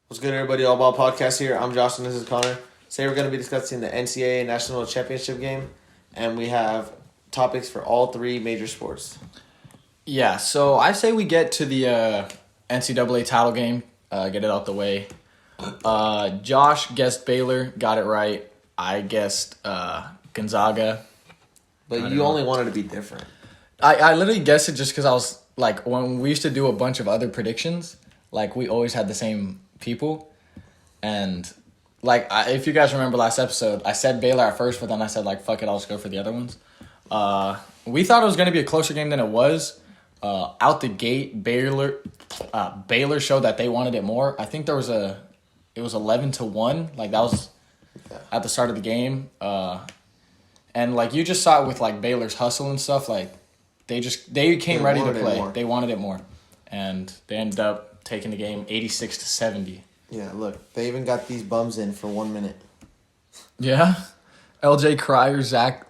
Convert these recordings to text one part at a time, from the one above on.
What's good, everybody? All Ball Podcast here. I'm Josh, and this is Connor. Today we're going to be discussing the NCAA National Championship game, and we have topics for all three major sports. Yeah, so I say we get to the NCAA title game, get it out the way. Josh guessed Baylor, got it right. I guessed Gonzaga. But you only wanted to be different. I literally guessed it just because I was, like, when we used to do a bunch of other predictions, like, we always had the same people. And, like, if you guys remember last episode, I said Baylor at first, but then I said, like, fuck it, I'll just go for the other ones. We thought it was going to be a closer game than it was. Out the gate, Baylor showed that they wanted it more. I think it was 11-1. Like, that was at the start of the game. And, like, you just saw it with, like, Baylor's hustle and stuff. Like, they came ready to play. They wanted it more. And they ended up taking the game 86-70. Yeah, look, they even got these bums in for 1 minute. Yeah? LJ Cryer, Zach,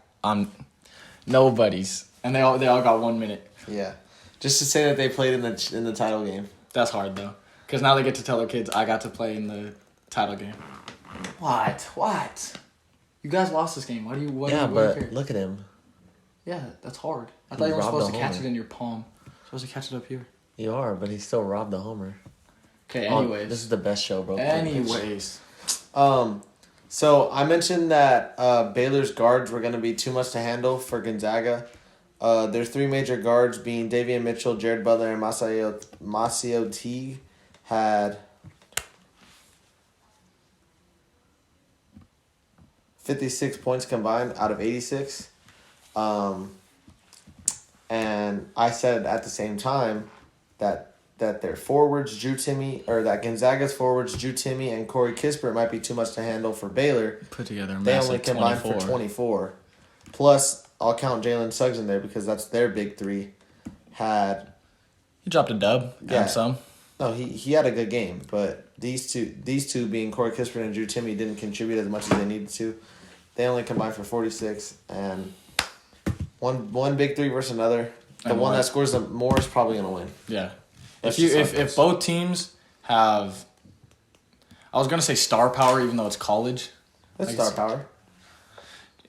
nobody's. And they all got 1 minute. Yeah. Just to say that they played in the title game. That's hard, though. Because now they get to tell their kids, I got to play in the title game. What? You guys lost this game. Why do you care? Look at him. Yeah, that's hard. I thought you were supposed to catch it in your palm. Supposed to catch it up here. You are, but he still robbed the homer. Okay, anyways. This is the best show, bro. Anyways. So I mentioned that Baylor's guards were going to be too much to handle for Gonzaga. Their three major guards being Davion Mitchell, Jared Butler, and Masio Teague had 56 points combined out of 86. And I said at the same time that their forwards, that Gonzaga's forwards, Drew Timme and Corey Kispert might be too much to handle for Baylor. Put together a They only combined 24. For 24. Plus, I'll count Jalen Suggs in there because that's their big three. He dropped a dub and some. No, he had a good game, but these two being Corey Kispert and Drew Timme didn't contribute as much as they needed to. They only combined for 46, and one big three versus another. The one that scores the more is probably gonna win. Yeah. If both teams have, I was gonna say star power, even though it's college. That's star power.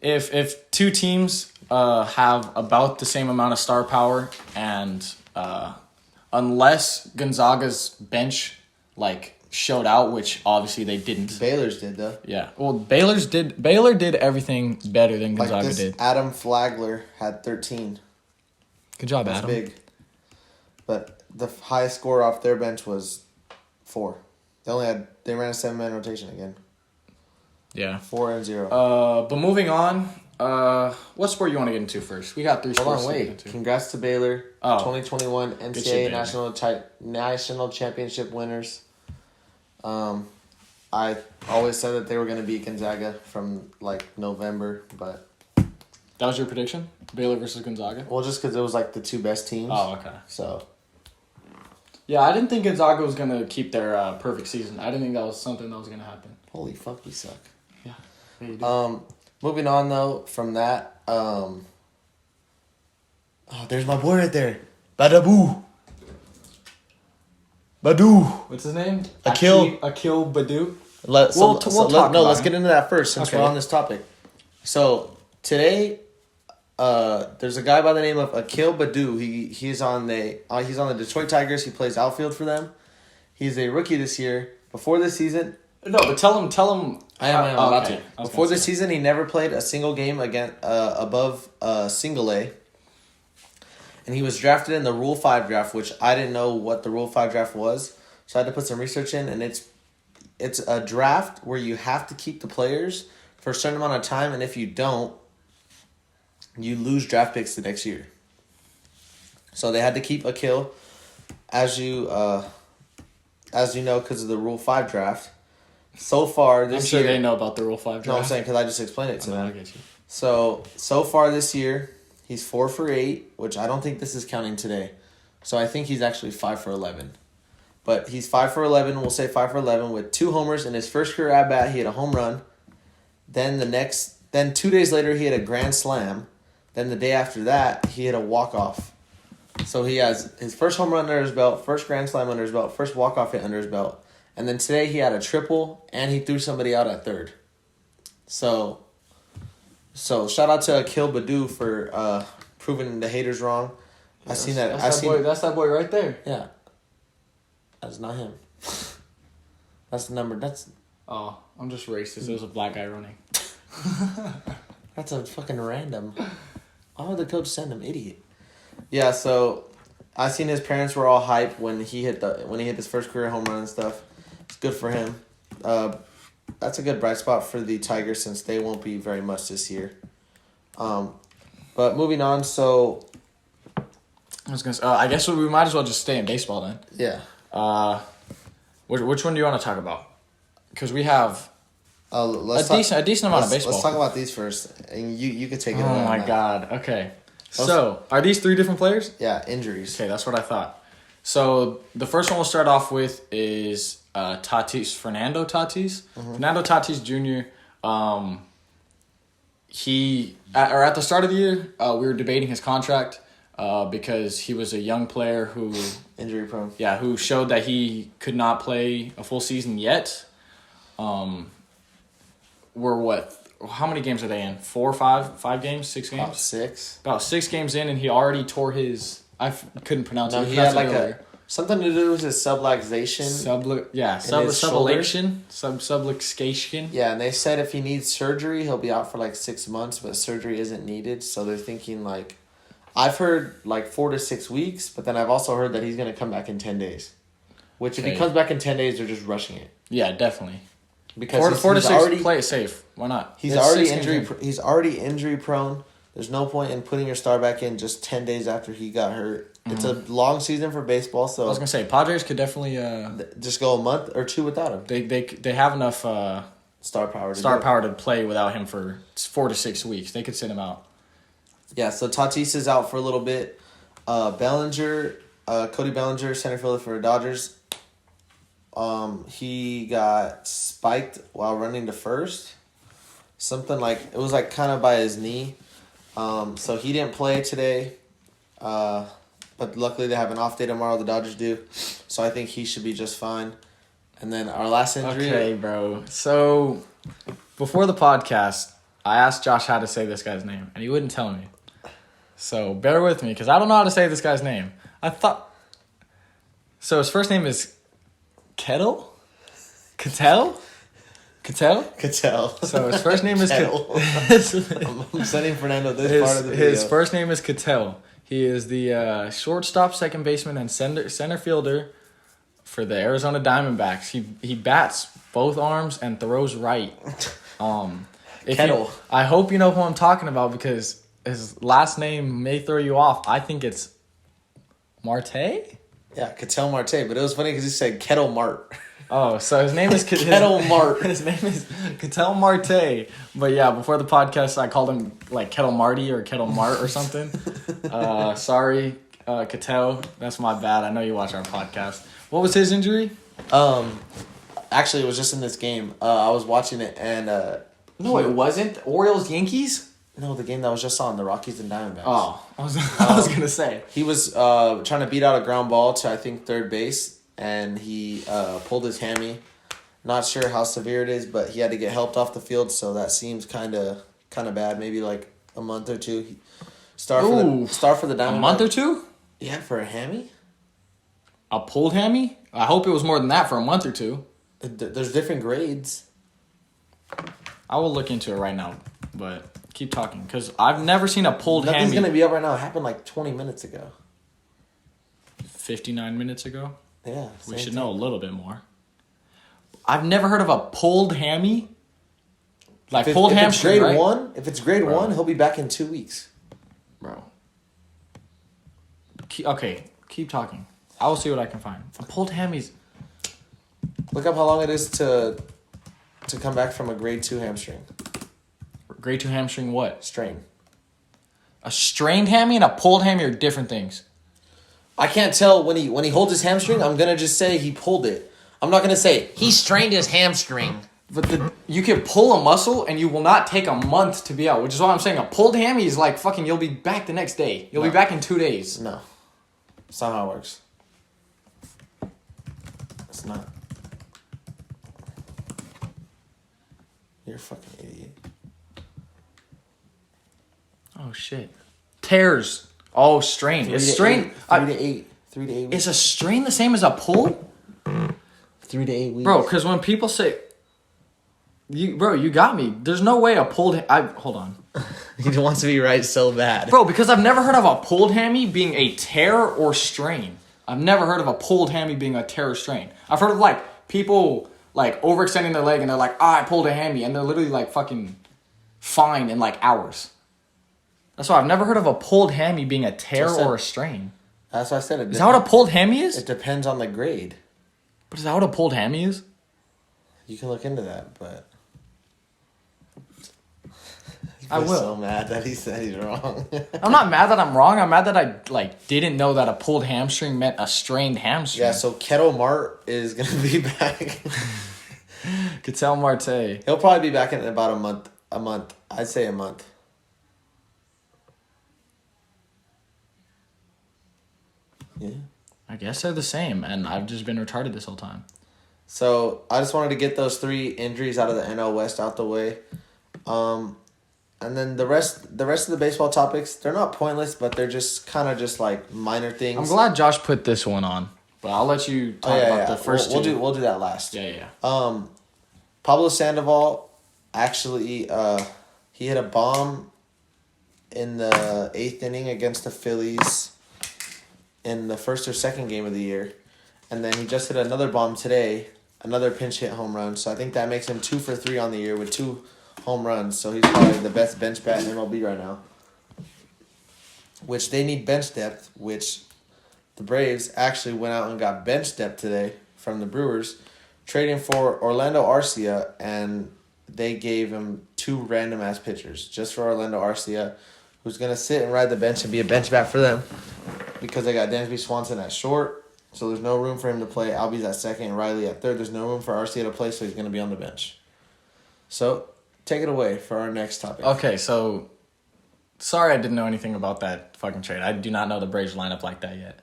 If two teams have about the same amount of star power, and unless Gonzaga's bench showed out, which obviously they didn't. Baylor's did though. Yeah. Well, Baylor did everything better than Gonzaga did. Adam Flagler had 13. Good job, That's Adam. Big. But the highest score off their bench was 4. They ran a 7-man rotation again. Yeah. 4-0. But moving on, what sport you want to get into first? We got 3 sports. Hold on, wait. Congrats to Baylor. 2021 NCAA National Championship winners. I always said that they were going to beat Gonzaga from November, but that was your prediction? Baylor versus Gonzaga? Well, just because it was the two best teams. Oh, okay. So. Yeah, I didn't think Gonzaga was going to keep their perfect season. I didn't think that was something that was going to happen. Holy fuck, we suck. Yeah. You do. Moving on, though, from that. There's my boy right there. Baddoo. What's his name? Akil. Akil Baddoo. Let's get into that first since we're on this topic. So, today, there's a guy by the name of Akil Baddoo. He's on the Detroit Tigers. He plays outfield for them. He's a rookie this year. Before this season, no, but tell him. I am about to. Before this season, he never played a single game above single A. And he was drafted in the Rule 5 draft, which I didn't know what the Rule 5 draft was, so I had to put some research in. And it's a draft where you have to keep the players for a certain amount of time, and if you don't, you lose draft picks the next year. So they had to keep Akil, as you know, because of the Rule 5 draft. So far this year... I'm sure they know about the Rule 5 draft. No, I'm saying because I just explained it to them. I get you. So far this year, he's 4 for 8, which I don't think this is counting today. So I think he's actually 5 for 11. But he's 5 for 11, we'll say 5 for 11, with 2 homers. In his first career at-bat, he had a home run. Then 2 days later, he had a grand slam. Then the day after that, he had a walk-off. So he has his first home run under his belt, first grand slam under his belt, first walk-off hit under his belt. And then today he had a triple, and he threw somebody out at third. So shout out to Akil Baddoo for proving the haters wrong. Yeah, that's that boy right there. Yeah. That's not him. That's the number. Oh, I'm just racist. It was a black guy running. That's a fucking random. Why would the coach send him, idiot? Yeah, so I seen his parents were all hyped when he hit his first career home run and stuff. It's good for him. That's a good bright spot for the Tigers since they won't be very much this year. But moving on, so I was gonna. I guess we might as well just stay in baseball then. Yeah. Which one do you want to talk about? Because we have a decent amount of baseball. Let's talk about these first, and you could take it. Oh my god. Okay. So are these 3 different players? Yeah, injuries. Okay, that's what I thought. So the first one we'll start off with is Fernando Tatis. Mm-hmm. Fernando Tatis Jr. At the start of the year, we were debating his contract because he was a young player who injury prone. Yeah, who showed that he could not play a full season yet. How many games are they in? 4 or 5? 5 games? 6 games? About 6 games in, and he already tore his. Couldn't pronounce it. He had like something to do with his subluxation. Subluxation. Yeah, and they said if he needs surgery, he'll be out for like 6 months, but surgery isn't needed. So they're thinking like, I've heard like 4 to 6 weeks, but then I've also heard that he's gonna come back in 10 days. Which if he comes back in 10 days, they're just rushing it. Yeah, definitely. Because 4 to 6, play it safe. Why not? He's already injury prone. There's no point in putting your star back in just 10 days after he got hurt. Mm-hmm. It's a long season for baseball, so I was gonna say Padres could definitely just go a month or 2 without him. They have enough star power to play without him for 4 to 6 weeks. They could sit him out. Yeah, so Tatis is out for a little bit. Cody Bellinger, center fielder for the Dodgers. He got spiked while running to first. Something like, it was like kind of by his knee. So he didn't play today. But luckily they have an off day tomorrow, the Dodgers do. So I think he should be just fine. And then our last injury. Okay, bro. So before the podcast, I asked Josh how to say this guy's name, and he wouldn't tell me. So bear with me, because I don't know how to say this guy's name. So his first name is Kettle? Cattell? So his first name is Kettle. I'm sending Fernando part of the video. His video. first name is Cattell. He is the shortstop, second baseman, and center fielder for the Arizona Diamondbacks. He bats both arms and throws right. Kettle. I hope you know who I'm talking about because his last name may throw you off. I think it's Marte? Yeah, Ketel Marte, but it was funny because he said Kettle Mart. Oh, so his name is Kettle Mart. His name is Ketel Marte. But yeah, before the podcast, I called him like Kettle Marty or Kettle Mart or something. Sorry, Ketel. That's my bad. I know you watch our podcast. What was his injury? Actually, it was just in this game. I was watching it and... No, it wasn't. Orioles, Yankees? No, the game that was just on, the Rockies and Diamondbacks. Oh, I was going to say. He was trying to beat out a ground ball to, I think, third base, and he pulled his hammy. Not sure how severe it is, but he had to get helped off the field, so that seems kind of bad. Maybe like a month or two. Star for the Diamondbacks. A month or two? Yeah, for a hammy? A pulled hammy? I hope it was more than that for a month or two. There's different grades. I will look into it right now, but... Keep talking, because I've never seen a pulled hammy. Nothing's going to be up right now. It happened like 20 minutes ago. 59 minutes ago? Yeah. We should know a little bit more. I've never heard of a pulled hammy. Like pulled hamstring, grade right? 1, if it's grade 1, he'll be back in 2 weeks. Bro. Keep talking. I will see what I can find. A pulled hammy's... Look up how long it is to come back from a grade 2 hamstring. Grade 2 hamstring what? Strain. A strained hammy and a pulled hammy are different things. I can't tell when he holds his hamstring. I'm going to just say he pulled it. I'm not going to say he strained his hamstring. But you can pull a muscle and you will not take a month to be out, which is why I'm saying a pulled hammy is like fucking you'll be back the next day. You'll be back in 2 days. No. That's not how it works. It's not. a fucking idiot. Oh, shit. Tears. Oh, strain. Is strain... 3 to 8. 3 to 8 weeks. Is a strain the same as a pull? 3 to 8 weeks. Bro, because when people say... You got me. There's no way a pulled... Hold on. He wants to be right so bad. Bro, because I've never heard of a pulled hammy being a tear or strain. I've never heard of a pulled hammy being a tear or strain. I've heard of, like, people, like, overextending their leg and they're like, I pulled a hammy. And they're literally, like, fucking fine in, like, hours. That's why I've never heard of a pulled hammy being a tear or a strain. That's what I said. Is that what a pulled hammy is? It depends on the grade. But is that what a pulled hammy is? You can look into that, but... I will. So mad that he said he's wrong. I'm not mad that I'm wrong. I'm mad that I didn't know that a pulled hamstring meant a strained hamstring. Yeah, so Kettle Mart is gonna be back. Ketel Marte. He'll probably be back in about a month. I'd say a month. Yeah. I guess they're the same, and I've just been retarded this whole time. So I just wanted to get those 3 injuries out of the NL West out the way. And then the rest of the baseball topics, they're not pointless, but they're just kind of just like minor things. I'm glad Josh put this one on, but I'll let you talk about the first two. We'll do that last. Yeah. Pablo Sandoval actually he hit a bomb in the 8th inning against the Phillies in the first or second game of the year, and then he just hit another bomb today, another pinch hit home run. So I think that makes him 2 for 3 on the year with 2 home runs, so he's probably the best bench bat in MLB right now. Which they need bench depth, which the Braves actually went out and got bench depth today from the Brewers, trading for Orlando Arcia, and they gave him 2 random-ass pitchers just for Orlando Arcia, who's going to sit and ride the bench and be a bench bat for them because they got Dansby Swanson at short, so there's no room for him to play. Albies at second and Riley at third. There's no room for Arcia to play, so he's going to be on the bench. So... take it away for our next topic. Okay, so sorry I didn't know anything about that fucking trade. I do not know the Braves lineup like that yet.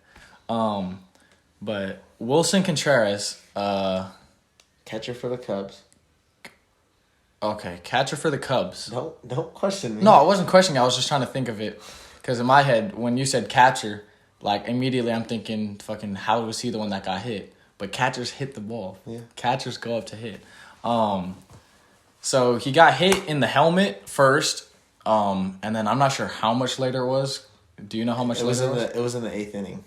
But Wilson Contreras, catcher for the Cubs. Okay, catcher for the Cubs. Don't question me. No, I wasn't questioning. I was just trying to think of it because in my head, when you said catcher, like immediately I'm thinking fucking how was he the one that got hit? But catchers hit the ball. Yeah. Catchers go up to hit. So he got hit in the helmet first, and then I'm not sure how much later it was. Do you know how much later it was? It was in the 8th inning.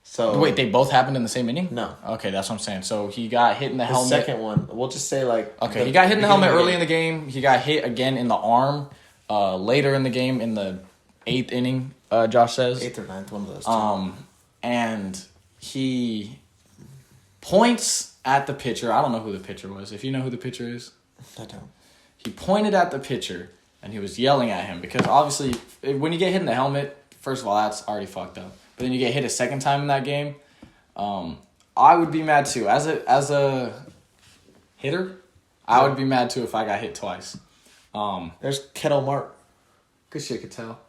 So wait, they both happened in the same inning? No. Okay, that's what I'm saying. So he got hit in the helmet. The second one, we'll just say like... Okay, he got hit in the helmet early in the game. He got hit again in the arm later in the game in the 8th inning, Josh says. 8th or 9th, one of those two. And he points at the pitcher. I don't know who the pitcher was. If you know who the pitcher is... I don't. He pointed at the pitcher, and he was yelling at him because obviously when you get hit in the helmet, first of all, that's already fucked up. But then you get hit a second time in that game, I would be mad too. As a hitter, I would be mad too if I got hit twice. There's Kettle Mart. Good shit, could tell.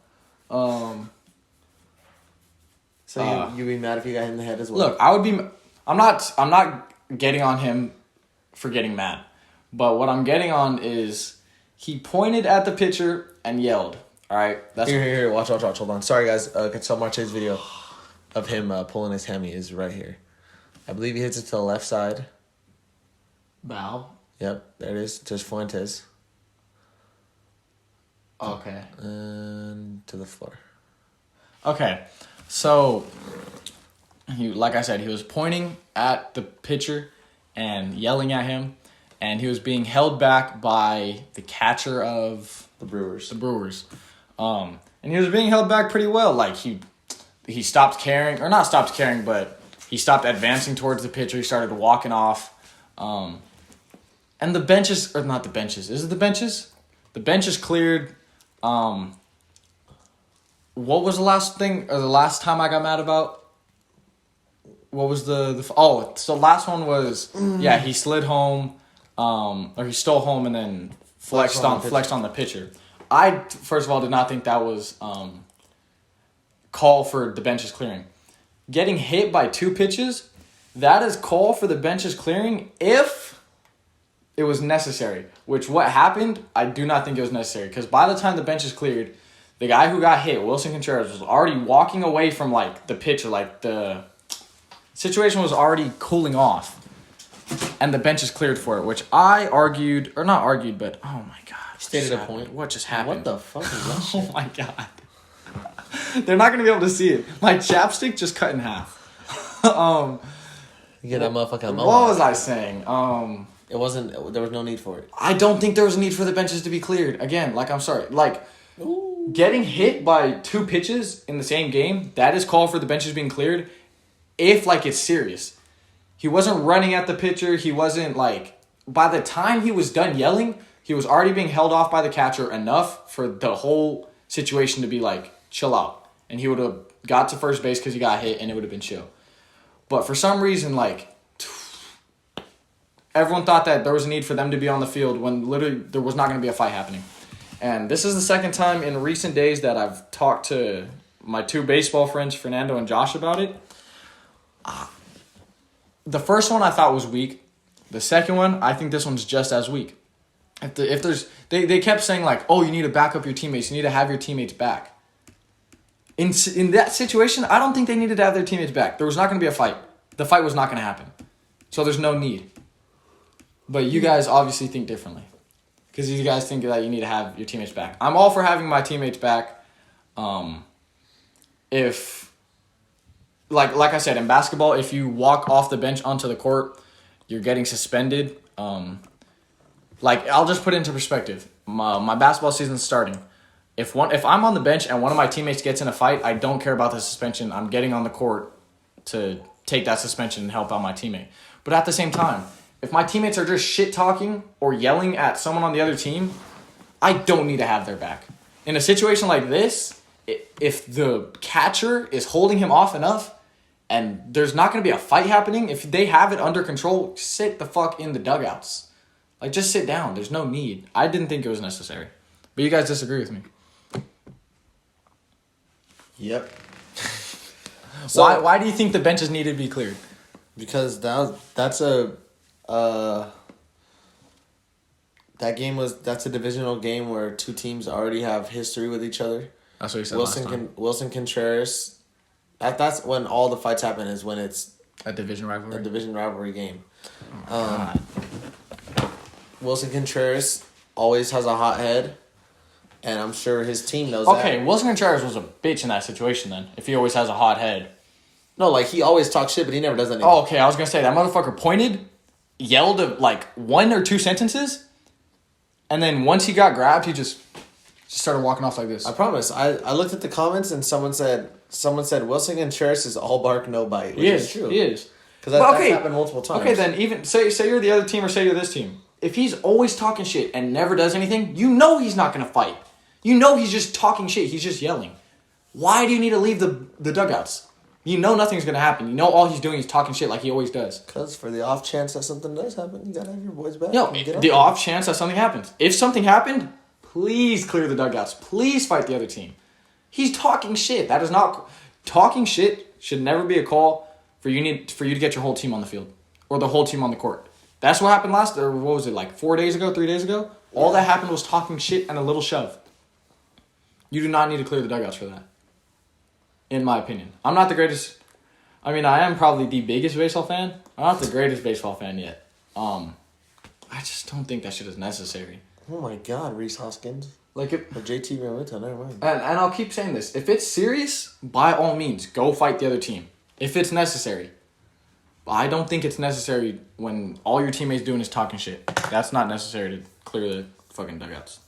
So you'd be mad if you got hit in the head as well? Look, I would be... I'm not getting on him for getting mad. But what I'm getting on is he pointed at the pitcher and yelled. All right? That's Here. Watch. Hold on. Sorry, guys. Cancel Marche's video of him pulling his hammy is right here. I believe he hits it to the left side. Bow. Yep, there it is. There's Fuentes. Okay. And to the floor. Okay. So, like I said, he was pointing at the pitcher and yelling at him. And he was being held back by the catcher of the Brewers. And he was being held back pretty well. Like he stopped caring, or not stopped caring, but he stopped advancing towards the pitcher. He started walking off. And the benches, or not the benches. Is it the benches? The benches cleared. What was the last thing, or the last time I got mad about? What was so last one was, yeah, he slid home. Or he stole home and then flexed on the pitcher. I, first of all, did not think that was call for the benches clearing. Getting hit by 2 pitches, that is call for the benches clearing if it was necessary. Which what happened, I do not think it was necessary. Because by the time the bench is cleared, the guy who got hit, Wilson Contreras, was already walking away from like the pitch, or like the situation was already cooling off. And the bench is cleared for it, which I argued, or not argued, but oh my god. Stated a point. What just happened? What the fuck is that shit? Oh my god. They're not gonna be able to see it. My chapstick just cut in half. You get that motherfucking What was I saying? It wasn't. There was no need for it. I don't think there was a need for the benches to be cleared. Again, like I'm sorry, like getting hit by 2 pitches in the same game, that is call for the benches being cleared. If like it's serious, he wasn't running at the pitcher. He wasn't like. By the time he was done yelling, he was already being held off by the catcher enough for the whole situation to be like chill out, and he would have got to first base because he got hit, and it would have been chill. But for some reason, like. Everyone thought that there was a need for them to be on the field when literally there was not going to be a fight happening. And this is the second time in recent days that I've talked to my 2 baseball friends, Fernando and Josh, about it. The first one I thought was weak. The second one, I think this one's just as weak. If there's, they kept saying like, oh, you need to back up your teammates. You need to have your teammates back. In that situation, I don't think they needed to have their teammates back. There was not going to be a fight. The fight was not going to happen. So there's no need. But you guys obviously think differently. Because you guys think that you need to have your teammates back. I'm all for having my teammates back. If, like I said, in basketball, if you walk off the bench onto the court, you're getting suspended. Like, I'll just put it into perspective. My basketball season's starting. If I'm on the bench and one of my teammates gets in a fight, I don't care about the suspension. I'm getting on the court to take that suspension and help out my teammate. But at the same time, if my teammates are just shit-talking or yelling at someone on the other team, I don't need to have their back. In a situation like this, if the catcher is holding him off enough and there's not going to be a fight happening, if they have it under control, sit the fuck in the dugouts. Like, just sit down. There's no need. I didn't think it was necessary. But you guys disagree with me. Yep. Why do you think the benches needed to be cleared? Because that's a divisional game where 2 teams already have history with each other. That's what you said last time. Wilson Contreras. That's when all the fights happen, is when it's a division rivalry game. Wilson Contreras always has a hot head, and I'm sure his team knows that. Okay, Wilson Contreras was a bitch in that situation then, if he always has a hot head. No, like, he always talks shit, but he never does anything. Oh, okay, I was going to say, that motherfucker pointed, yelled like 1 or 2 sentences, and then once he got grabbed, he just started walking off like this. I promise. I looked at the comments, and someone said Wilson Contreras is all bark, no bite. Which is true. He is. Because that's happened multiple times. Okay, then even say you're the other team or say you're this team. If he's always talking shit and never does anything, you know he's not going to fight. You know he's just talking shit. He's just yelling. Why do you need to leave the dugouts? You know nothing's going to happen. You know all he's doing is talking shit like he always does. Because for the off chance that something does happen, you got to have your boys back. No, the off chance that something happens. If something happened, please clear the dugouts. Please fight the other team. He's talking shit. That is not... Talking shit should never be a call for you to get your whole team on the field. Or the whole team on the court. That's what happened what was it, like 4 days ago, 3 days ago? Yeah. All that happened was talking shit and a little shove. You do not need to clear the dugouts for that. In my opinion. I'm not the greatest... I mean, I am probably the biggest baseball fan. I'm not the greatest baseball fan yet. I just don't think that shit is necessary. Oh my God, Reese Hoskins. Or JT Realmuto, never mind. And I'll keep saying this. If it's serious, by all means, go fight the other team. If it's necessary. I don't think it's necessary when all your teammates doing is talking shit. That's not necessary to clear the fucking dugouts.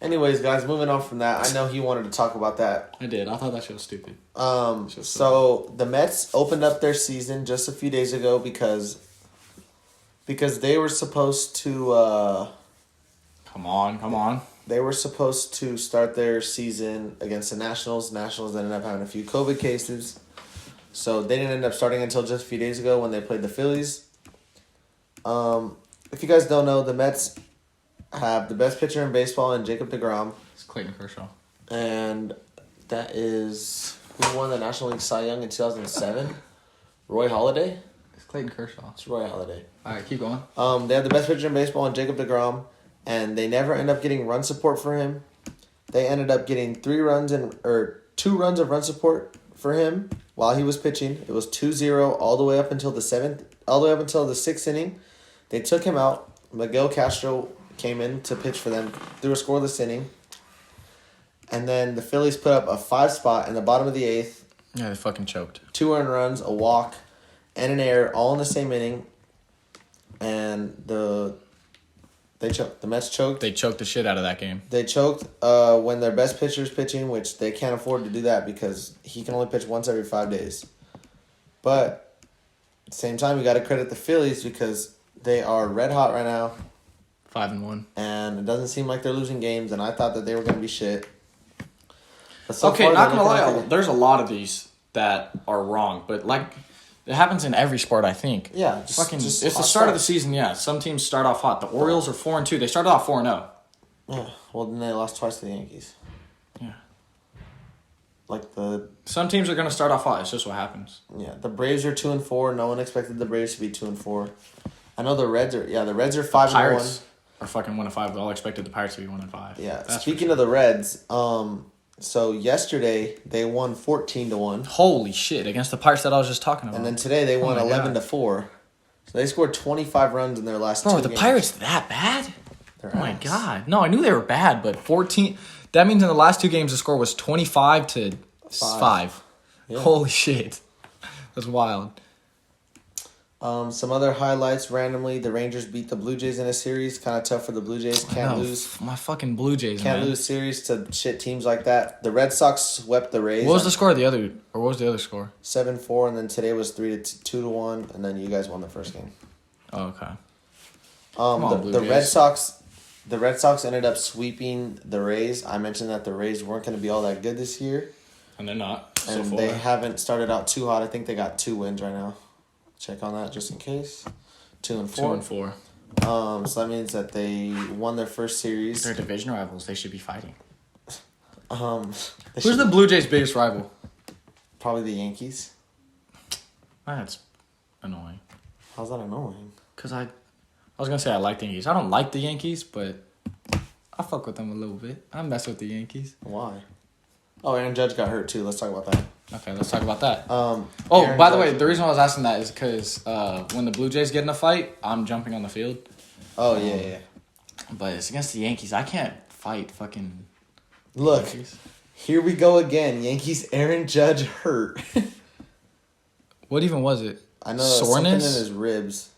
Anyways, guys, moving on from that, I know he wanted to talk about that. I did. I thought that shit was stupid. So the Mets opened up their season just a few days ago because they were supposed to... Come on. They were supposed to start their season against the Nationals. Nationals ended up having a few COVID cases. So they didn't end up starting until just a few days ago when they played the Phillies. If you guys don't know, the Mets have the best pitcher in baseball in Jacob deGrom. It's Clayton Kershaw. And who won the National League Cy Young in 2007? Roy Halladay? It's Clayton Kershaw. It's Roy Halladay. All right, keep going. They have the best pitcher in baseball in Jacob deGrom, and they never end up getting run support for him. They ended up getting 2 runs of run support for him while he was pitching. It was 2-0 all the way up until the 6th inning. They took him out. Miguel Castro came in to pitch for them through a scoreless inning. And then the Phillies put up a 5 spot in the bottom of the 8th. Yeah, they fucking choked. 2 earned runs, a walk, and an error, all in the same inning. And they choked. The Mets choked. They choked the shit out of that game. They choked when their best pitcher's pitching, which they can't afford to do that because he can only pitch once every 5 days. But at the same time, you got to credit the Phillies because they are red hot right now. 5-1. And it doesn't seem like they're losing games, and I thought that they were going to be shit. Okay, not gonna lie, there's a lot of these that are wrong, but like it happens in every sport, I think. Yeah, it's the start of the season. Yeah, some teams start off hot. The Orioles are 4-2. They started off 4-0. Yeah, well then they lost twice to the Yankees. Yeah, some teams are gonna start off hot. It's just what happens. Yeah, the Braves are 2-4. No one expected the Braves to be 2-4. I know the Reds are 5-1. Pirates are fucking 1-5. We all expected the Pirates to be 1-5. Yeah. Speaking of the Reds, so yesterday they won 14-1. Holy shit! Against the Pirates that I was just talking about. And then today they won 11-4. So they scored 25 runs in their last 2 games. Bro, the Pirates that bad? They're my god! No, I knew they were bad, but 14. That means in the last 2 games the score was 25-5. Yeah. Holy shit! That's wild. Some other highlights randomly. The Rangers beat the Blue Jays in a series. Kind of tough for the Blue Jays. Can't lose. My fucking Blue Jays, Can't lose series to shit teams like that. The Red Sox swept the Rays. What was the score of the other, or what was the other score? 7-4, and then today was 2-1, and then you guys won the first game. Oh, okay. The Red Sox ended up sweeping the Rays. I mentioned that the Rays weren't going to be all that good this year. And they're not. And they haven't started out too hot. I think they got 2 wins right now. Check on that just in case. 2-4. 2-4. So that means that they won their first series. They're division rivals. They should be fighting. Who's the Blue Jays' biggest rival? Probably the Yankees. That's annoying. How's that annoying? Because I was going to say I like the Yankees. I don't like the Yankees, but I fuck with them a little bit. I mess with the Yankees. Why? Oh, Aaron Judge got hurt too. Let's talk about that. Okay, let's talk about that. By the way, the reason I was asking that is because when the Blue Jays get in a fight, I'm jumping on the field. Oh, yeah. But it's against the Yankees. I can't fight fucking Look, Yankees. Here we go again. Yankees Aaron Judge hurt. What even was it? I know something in his ribs.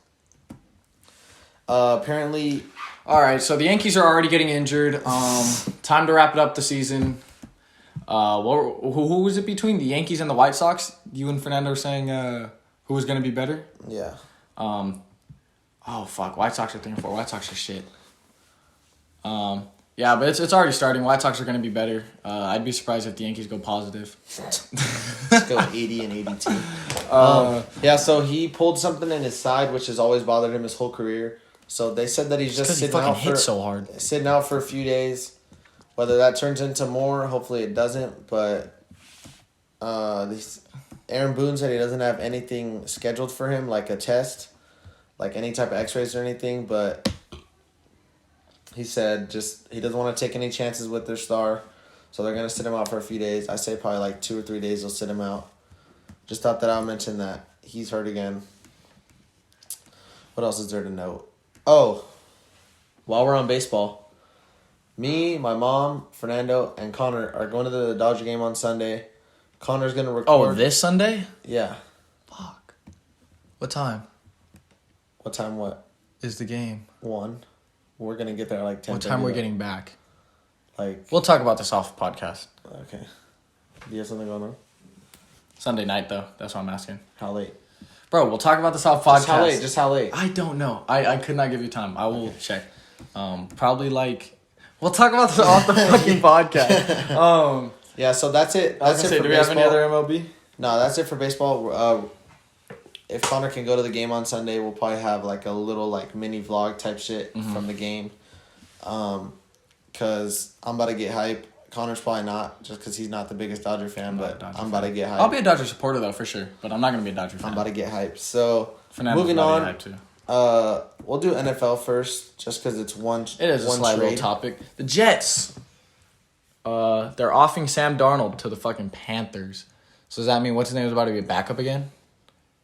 Apparently... All right, so the Yankees are already getting injured. Time to wrap it up the season. Who was it between the Yankees and the White Sox? You and Fernando were saying who was going to be better? Yeah. Oh fuck! White Sox are 3-4. White Sox are shit. Yeah, but it's already starting. White Sox are going to be better. I'd be surprised if the Yankees go positive. Let's go 80 and 82. Yeah, so he pulled something in his side, which has always bothered him his whole career. So they said that he's just sitting out for a few days. Whether that turns into more, hopefully it doesn't. But Aaron Boone said he doesn't have anything scheduled for him, like a test, like any type of X-rays or anything. But he said just he doesn't want to take any chances with their star, so they're gonna sit him out for a few days. I say probably like 2 or 3 days they'll sit him out. Just thought that I'll mention that he's hurt again. What else is there to note? Oh, while we're on baseball. Me, my mom, Fernando, and Connor are going to the Dodger game on Sunday. Connor's going to record. Oh, this Sunday? Yeah. Fuck. What time? What time what? Is the game? 1. We're going to get there at like 10. What time we're getting back? We'll talk about this off podcast. Okay. Do you have something going on? Sunday night, though. That's what I'm asking. How late? Bro, we'll talk about this off podcast. Just how late? I don't know. I could not give you time. I will check. Probably like... We'll talk about this off the fucking podcast. Yeah, so that's it. That's it for do we have any other MLB? No, that's it for baseball. If Connor can go to the game on Sunday, we'll probably have like a little like mini vlog type shit from the game. Because I'm about to get hype. Connor's probably not, just because he's not the biggest Dodger fan, but I'm about to get hype. I'll be a Dodger supporter though, for sure. But I'm not going to be a Dodger fan. I'm about to get hype. So Fernando's Moving about to on. get hyped too. We'll do NFL first, just because it's one. It is a one slight little trade. topic. The Jets. They're offering Sam Darnold to the fucking Panthers. So does that mean what's his name is about to be a backup again?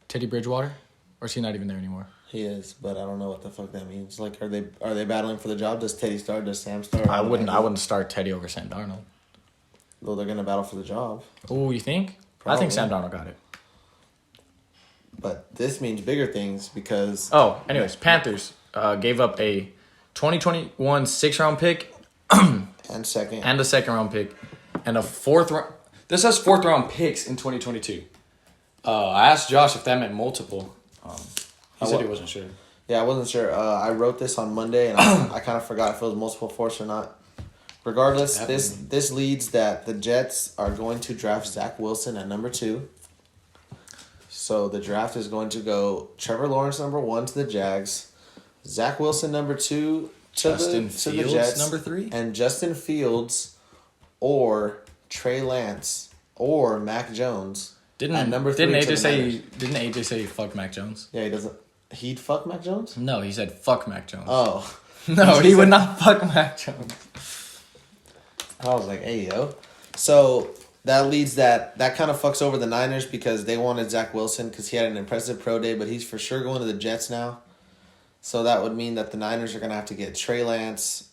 Teddy Bridgewater, or is he not even there anymore? He is, but I don't know what the fuck that means. Like, are they battling for the job? Does Teddy start? Does Sam start? I wouldn't start Teddy over Sam Darnold. Well, they're gonna battle for the job. Oh, you think? Probably. I think Sam Darnold got it. But this means bigger things because. Oh, anyways, Panthers gave up a 2021 6th-round pick and second. and a 2nd-round pick and a 4th-round. This has 4th-round picks in 2022. I asked Josh if that meant multiple. He said he wasn't sure. Yeah, I wasn't sure. I wrote this on Monday, and I kind of forgot if it was multiple fourths or not. Regardless, this leads that the Jets are going to draft Zach Wilson at number 2. So the draft is going to go Trevor Lawrence number 1 to the Jags, Zach Wilson number 2 to the Jets, number 3, and Justin Fields or Trey Lance or Mac Jones. Didn't AJ say fuck Mac Jones? Yeah, he doesn't. He'd fuck Mac Jones? No, he said fuck Mac Jones. Oh. No, he would not fuck Mac Jones. I was like, hey, yo. So that leads that kind of fucks over the Niners because they wanted Zach Wilson because he had an impressive pro day, but he's for sure going to the Jets now. So that would mean that the Niners are going to have to get Trey Lance,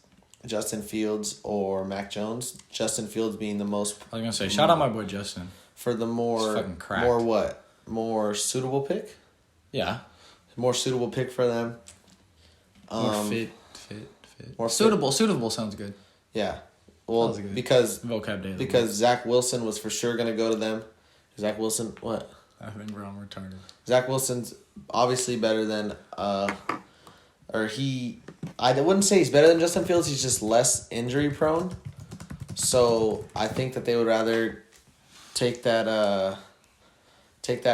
Justin Fields, or Mac Jones. Justin Fields being the most... I was going to say, shout out my boy Justin. For the more what? More suitable pick? Yeah. More suitable pick for them. More fit. More suitable. Suitable sounds good. Yeah. Well, because vocab daily. Because Zach Wilson was for sure going to go to them. Zach Wilson, what? I think I'm retarded. Zach Wilson's obviously better than, I wouldn't say he's better than Justin Fields. He's just less injury prone. So I think that they would rather take that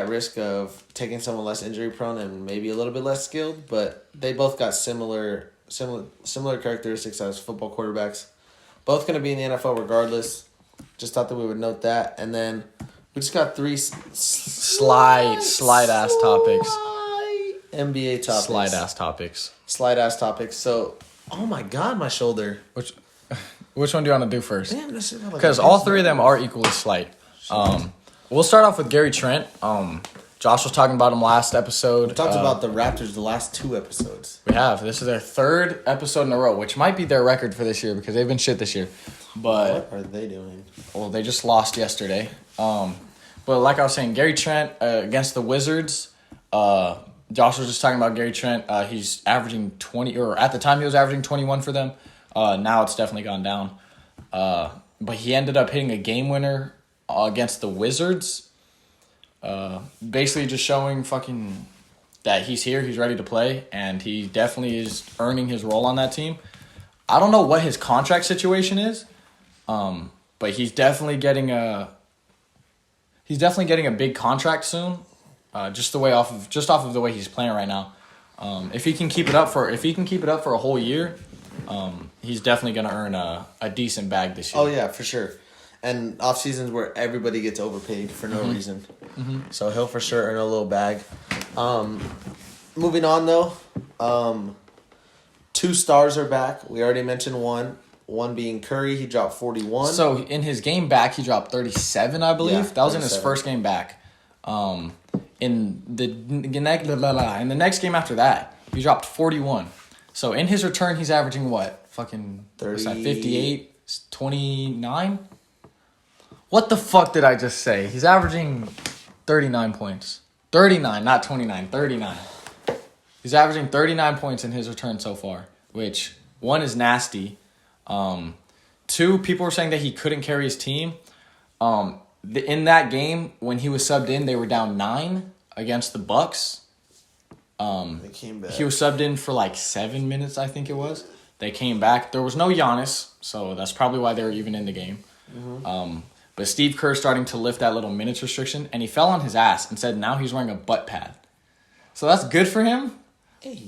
risk of taking someone less injury prone and maybe a little bit less skilled. But they both got similar characteristics as football quarterbacks. Both going to be in the NFL regardless. Just thought that we would note that. And then we just got 3 slide ass topics. NBA topics. Slide ass topics. So, oh my God, my shoulder. Which one do you want to do first? Damn, because all 3 of them are equally slight. We'll start off with Gary Trent. Josh was talking about him last episode. We talked about the Raptors the last 2 episodes. We have. This is their 3rd episode in a row, which might be their record for this year because they've been shit this year. But what are they doing? Well, they just lost yesterday. But like I was saying, Gary Trent against the Wizards. Josh was just talking about Gary Trent. He's averaging 20, or at the time he was averaging 21 for them. Now it's definitely gone down. But he ended up hitting a game winner against the Wizards. Basically just showing fucking that he's here, he's ready to play, and he definitely is earning his role on that team. I don't know what his contract situation is, but he's definitely getting a big contract soon. Just off of the way he's playing right now. If he can keep it up for a whole year, he's definitely gonna earn a decent bag this year. Oh yeah, for sure. And off seasons where everybody gets overpaid for no reason. Mm-hmm. So he'll for sure earn a little bag. Moving on though, 2 stars are back. We already mentioned one. One being Curry, he dropped 41. So in his game back, he dropped 37, I believe. Yeah, that was in his first game back. In the next game after that, he dropped 41. So in his return, he's averaging what? Fucking 58, 29? What the fuck did I just say? He's averaging 39 points. 39, not 29, 39. He's averaging 39 points in his return so far, which, 1, is nasty. 2, people were saying that he couldn't carry his team. In that game, when he was subbed in, they were down 9 against the Bucks. They came back. He was subbed in for like 7 minutes, I think it was. They came back. There was no Giannis, so that's probably why they were even in the game. Mm-hmm. But Steve Kerr starting to lift that little minutes restriction, and he fell on his ass and said now he's wearing a butt pad. So that's good for him,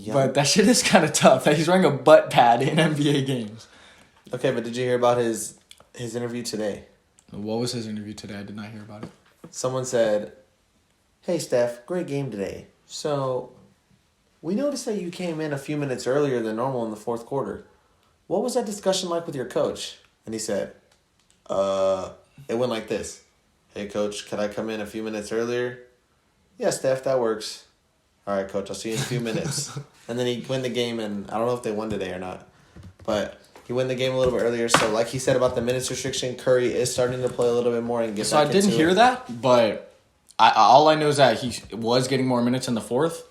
but that shit is kind of tough that he's wearing a butt pad in NBA games. Okay, but did you hear about his interview today? What was his interview today? I did not hear about it. Someone said, "Hey, Steph, great game today. So, we noticed that you came in a few minutes earlier than normal in the fourth quarter. What was that discussion like with your coach? And he said, it went like this. Hey, coach, can I come in a few minutes earlier? Yeah, Steph, that works. All right, coach, I'll see you in a few minutes. And then he won the game, and I don't know if they won today or not. But he won the game a little bit earlier. So like he said about the minutes restriction, Curry is starting to play a little bit more and get So back I didn't into hear it. that, but all I know is that he was getting more minutes in the fourth.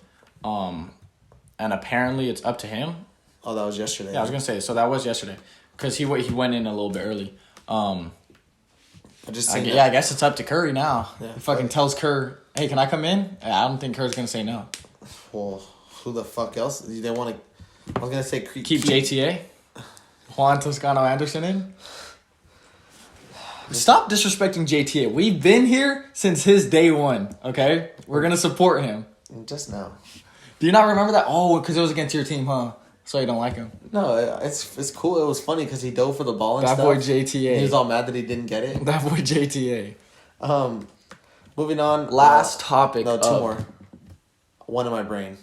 And apparently it's up to him. Oh, that was yesterday. Yeah, I was going to say, so that was yesterday. Because he went in a little bit early. I guess it's up to Curry now. Yeah, he fucking tells Kerr, hey, can I come in? I don't think Kerr's going to say no. Well, who the fuck else? They want to... I was going to say... Keep JTA? Juan Toscano Anderson in? Stop disrespecting JTA. We've been here since his day one, okay? We're going to support him. Just now. Do you not remember that? Oh, because it was against your team, huh? So you don't like him. No, it's cool. It was funny because he dove for the ball and That stuff. boy JTA. He was all mad that he didn't get it. That boy JTA. Moving on. Last topic. No, two more. One in my brain.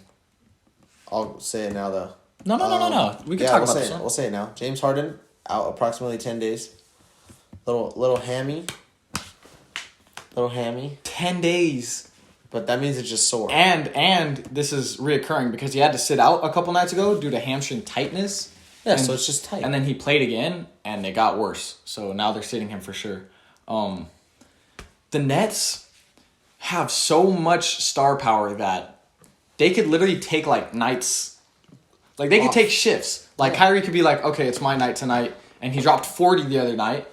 I'll say it now, though. No. We can talk about this one. We'll say it now. James Harden, out approximately 10 days. Little hammy. 10 days. But that means it's just sore. And this is reoccurring because he had to sit out a couple nights ago due to hamstring tightness. Yeah, so it's just tight. And then he played again, and it got worse. So now they're sitting him for sure. The Nets have so much star power that they could literally take, like, nights. Like, they could take shifts. Like, Kyrie could be like, okay, it's my night tonight. And he dropped 40 the other night.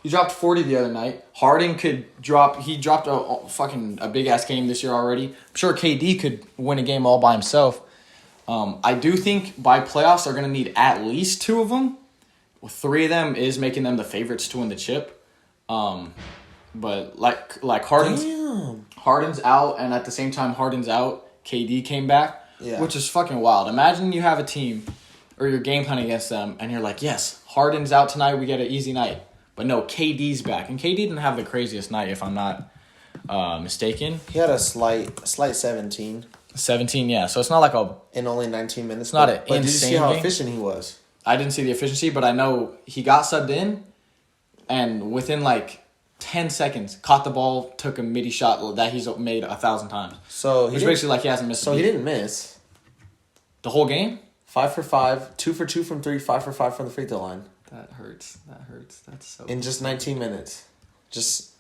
He dropped 40 the other night. Harden could drop... He dropped a big-ass game this year already. I'm sure KD could win a game all by himself. I do think by playoffs they're going to need at least 2 of them. Well, 3 of them is making them the favorites to win the chip. But like Harden's out, and at the same time Harden's out, KD came back, which is fucking wild. Imagine you have a team, or you're game planning against them, and you're like, yes, Harden's out tonight, we get an easy night. But no, KD's back, and KD didn't have the craziest night, if I'm not mistaken. He had a slight 17. 17, yeah. So it's not like in only 19 minutes. It's not an but insane did you see how game? efficient he was? I didn't see the efficiency, but I know he got subbed in, and within like 10 seconds, caught the ball, took a midi shot that he's made 1,000 times. So it's basically like he hasn't missed. So he didn't miss the whole game. 5 for 5, 2 for 2 from 3, 5 for 5 from the free throw line. That hurts. That's so. In just 19 minutes,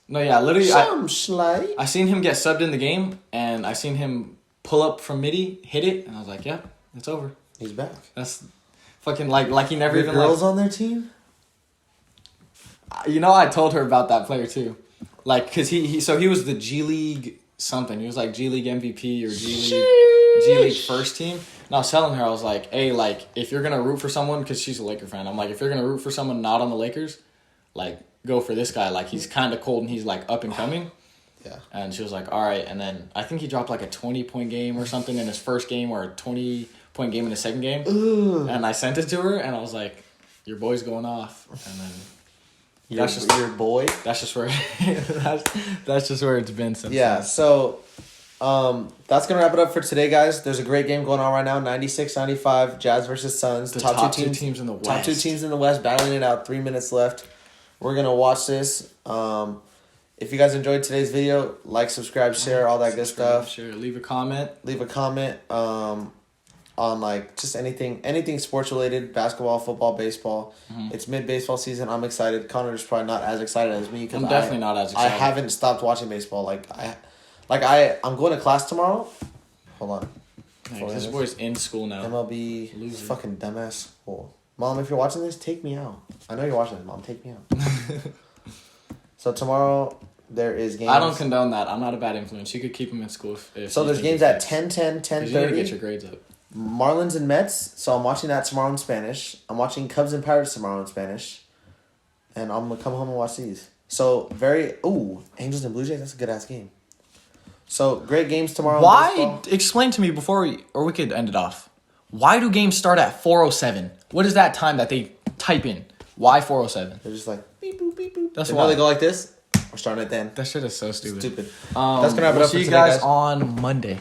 literally. I seen him get subbed in the game, and I seen him pull up from midi, hit it, and I was like, yeah, it's over. He's back. That's fucking like he never Your even girls on their team. You know, I told her about that player too, like because he was the G League something. He was like G League MVP or G League first team. And I was telling her, I was like, hey, like if you're gonna root for someone, because she's a Laker fan, I'm like, if you're gonna root for someone not on the Lakers, like go for this guy. Like he's kind of cold and he's like up and coming. Yeah. And she was like, all right. And then I think he dropped like a 20-point game or something in his first game, or a 20-point game in his second game. Ooh. And I sent it to her, and I was like, your boy's going off. And then. Your boy. That's just where that's just where it's been since. Yeah, so that's gonna wrap it up for today, guys. There's a great game going on right now. 96-95, Jazz versus Suns. The top two teams in the West. Top 2 teams in the West battling it out. 3 minutes left. We're gonna watch this. If you guys enjoyed today's video, like, subscribe, share, all that good stuff. Share, leave a comment. On like just anything sports related, basketball, football, baseball. Mm-hmm. It's mid-baseball season. I'm excited. Connor's probably not as excited as me. I'm definitely not as excited. I haven't stopped watching baseball. I'm going to class tomorrow. Hold on. This boy's in school now. MLB. Loser. Fucking dumbass. Oh. Mom, if you're watching this, take me out. I know you're watching this, Mom. Take me out. So tomorrow there is games. I don't condone that. I'm not a bad influence. You could keep him in school if so there's games at 10:10, 10:30. You gotta get your grades up. Marlins and Mets, so I'm watching that tomorrow in Spanish. I'm watching Cubs and Pirates tomorrow in Spanish. And I'm going to come home and watch these. So, Angels and Blue Jays, that's a good-ass game. So, great games tomorrow. Why? Explain to me before we could end it off. Why do games start at 4:07? What is that time that they type in? Why 4:07? They're just like, beep, boop, beep, boop. That's why they go like this. We're starting at then. That shit is so stupid. That's going to wrap it up for see you today, guys on Monday.